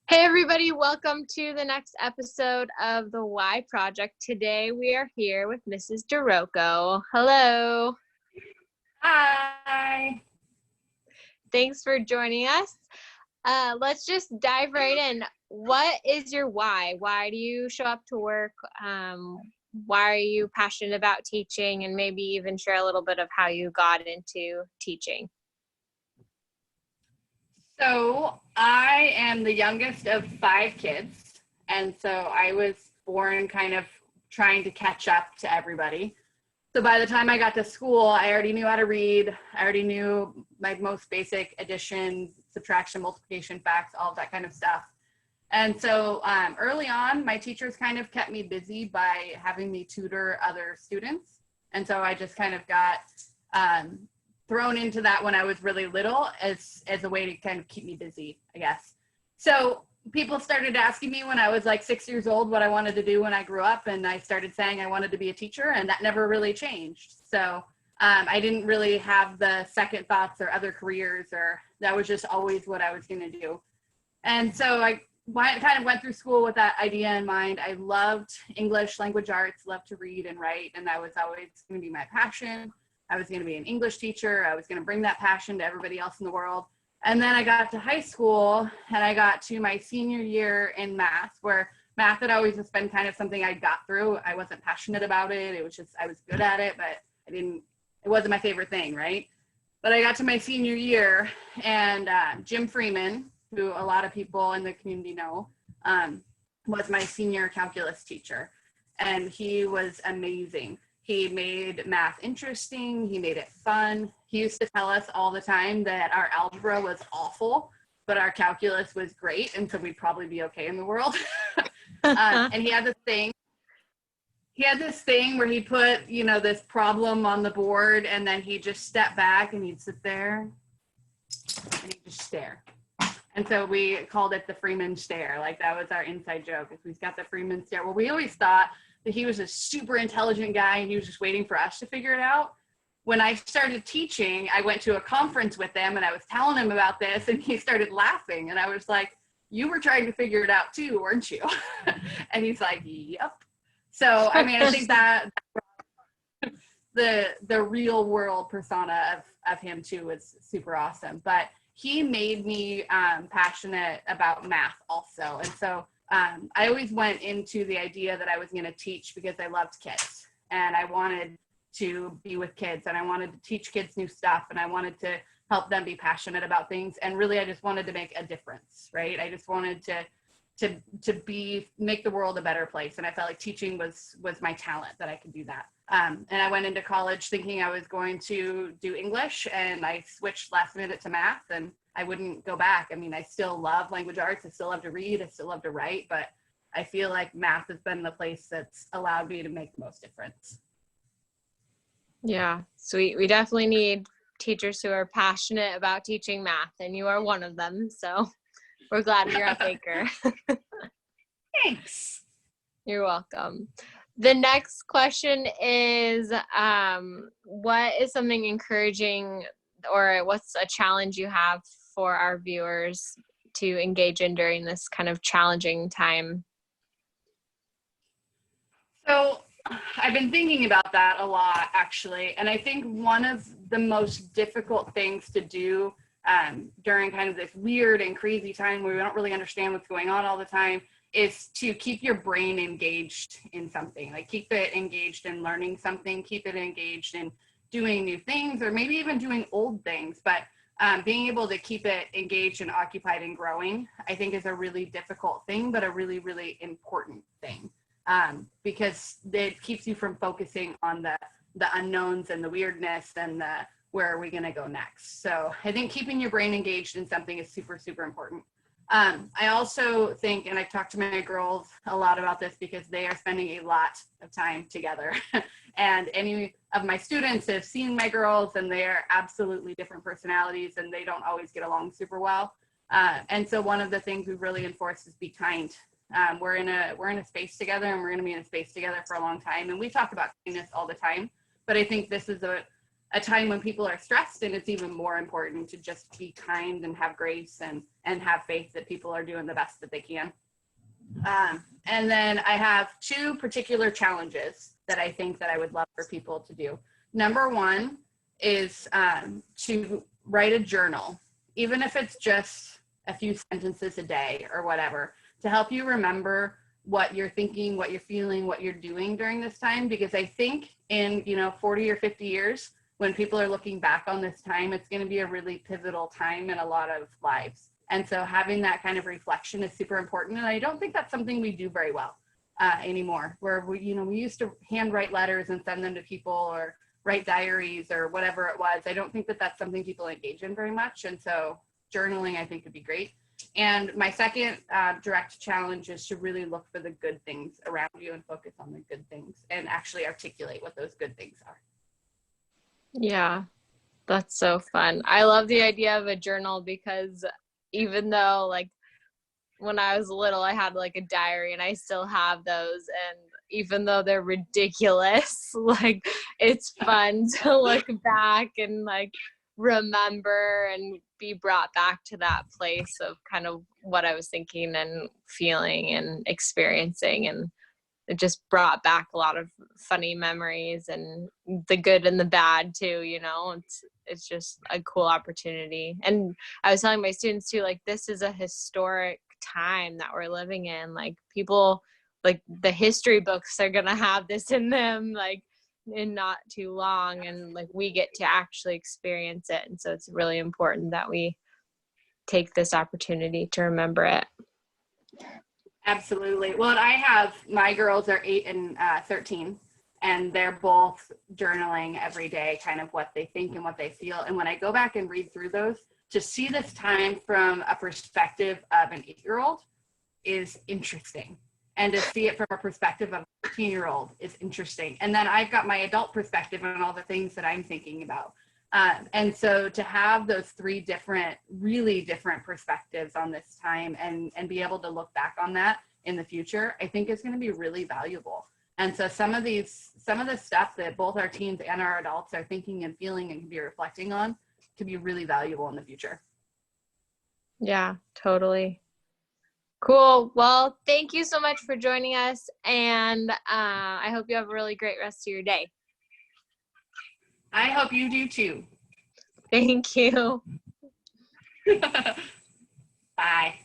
Hey everybody, welcome to the next episode of the Y Project. Today we are here with Mrs. DeRocco. Hello. Hi. Thanks for joining us. Let's just dive right in. What is your why? Why do you show up to work? Why are you passionate about teaching? And maybe even share a little bit of how you got into teaching. So I am the youngest of 5 kids, and so I was born kind of trying to catch up to everybody. So by the time I got to school, I already knew how to read. I already knew my most basic addition, subtraction, multiplication, facts, all of that kind of stuff. And so early on, my teachers kind of kept me busy by having me tutor other students. And so I just kind of got thrown into that when I was really little as a way to kind of keep me busy, I guess. So people started asking me when I was like 6 years old what I wanted to do when I grew up, and I started saying I wanted to be a teacher, and that never really changed. So I didn't really have the second thoughts or other careers, or that was just always what I was going to do. And so I kind of went through school with that idea in mind. I loved English, language arts, loved to read and write, and that was always going to be my passion. I was going to be an English teacher. I was going to bring that passion to everybody else in the world. And then I got to high school and I got to my senior year in math, where math had always just been kind of something I got through. I wasn't passionate about it. It was just, I was good at it, but it wasn't my favorite thing, right? But I got to my senior year, and Jim Freeman, who a lot of people in the community know, was my senior calculus teacher. And he was amazing. He made math interesting. He made it fun. He used to tell us all the time that our algebra was awful, but our calculus was great, and so we'd probably be okay in the world. And he had this thing where he put, this problem on the board, and then he'd just step back and he'd sit there and he'd just stare. And so we called it the Freeman stare. Like, that was our inside joke, is we've got the Freeman stare. Well, we always thought that he was a super intelligent guy and he was just waiting for us to figure it out. When I started teaching, I went to a conference with him and I was telling him about this, and he started laughing. And I was like, "You were trying to figure it out too, weren't you?" And he's like, "Yep." So, I mean, I think that the real world persona of him too was super awesome. But he made me passionate about math also. And so I always went into the idea that I was going to teach because I loved kids, and I wanted to be with kids, and I wanted to teach kids new stuff, and I wanted to help them be passionate about things. And really, I just wanted to make a difference, right? I just wanted to make the world a better place. And I felt like teaching was my talent, that I could do that. And I went into college thinking I was going to do English, and I switched last minute to math, and I wouldn't go back. I mean, I still love language arts. I still love to read. I still love to write, but I feel like math has been the place that's allowed me to make the most difference. Yeah, sweet. We definitely need teachers who are passionate about teaching math, and you are one of them. So we're glad you're at Baker. Thanks. You're welcome. The next question is, what is something encouraging, or what's a challenge you have for our viewers to engage in during this kind of challenging time? So I've been thinking about that a lot, actually. And I think one of the most difficult things to do during kind of this weird and crazy time where we don't really understand what's going on all the time is to keep your brain engaged in something. Like, keep it engaged in learning something, keep it engaged in doing new things, or maybe even doing old things. But being able to keep it engaged and occupied and growing, I think, is a really difficult thing, but a really, really important thing. Because it keeps you from focusing on the unknowns and the weirdness and the where are we going to go next. So I think keeping your brain engaged in something is super, super important. I also think, and I've talked to my girls a lot about this because they are spending a lot of time together. And any of my students have seen my girls, and they are absolutely different personalities, and they don't always get along super well. And so one of the things we really enforce is be kind. We're in a space together, and we're going to be in a space together for a long time. And we talk about kindness all the time, but I think this is a time when people are stressed, and it's even more important to just be kind and have grace and have faith that people are doing the best that they can. And then I have 2 particular challenges that I think that I would love for people to do. Number 1 is to write a journal, even if it's just a few sentences a day or whatever, to help you remember what you're thinking, what you're feeling, what you're doing during this time. Because I think in 40 or 50 years, when people are looking back on this time, it's going to be a really pivotal time in a lot of lives. And so having that kind of reflection is super important. And I don't think that's something we do very well anymore, where we used to handwrite letters and send them to people, or write diaries or whatever it was. I don't think that that's something people engage in very much. And so journaling, I think, would be great. And my second direct challenge is to really look for the good things around you and focus on the good things and actually articulate what those good things are. Yeah, that's so fun. I love the idea of a journal, because even though, like, when I was little, I had like a diary, and I still have those. And even though they're ridiculous, like, it's fun to look back and like remember and be brought back to that place of kind of what I was thinking and feeling and experiencing. And it just brought back a lot of funny memories, and the good and the bad too, it's just a cool opportunity. And I was telling my students too, like, this is a historic time that we're living in. Like, people, like, the history books are gonna have this in them, like, in not too long, and like, we get to actually experience it. And so it's really important that we take this opportunity to remember it. Absolutely. Well, and I have, my girls are 8 and 13, and they're both journaling every day, kind of what they think and what they feel. And when I go back and read through those, to see this time from a perspective of an 8-year-old is interesting. And to see it from a perspective of a 13-year-old is interesting. And then I've got my adult perspective on all the things that I'm thinking about. And so to have those 3 different, really different perspectives on this time and be able to look back on that in the future, I think is going to be really valuable. And so some of the stuff that both our teens and our adults are thinking and feeling and can be reflecting on could be really valuable in the future. Yeah, totally. Cool. Well, thank you so much for joining us. And I hope you have a really great rest of your day. I hope you do too. Thank you. Bye.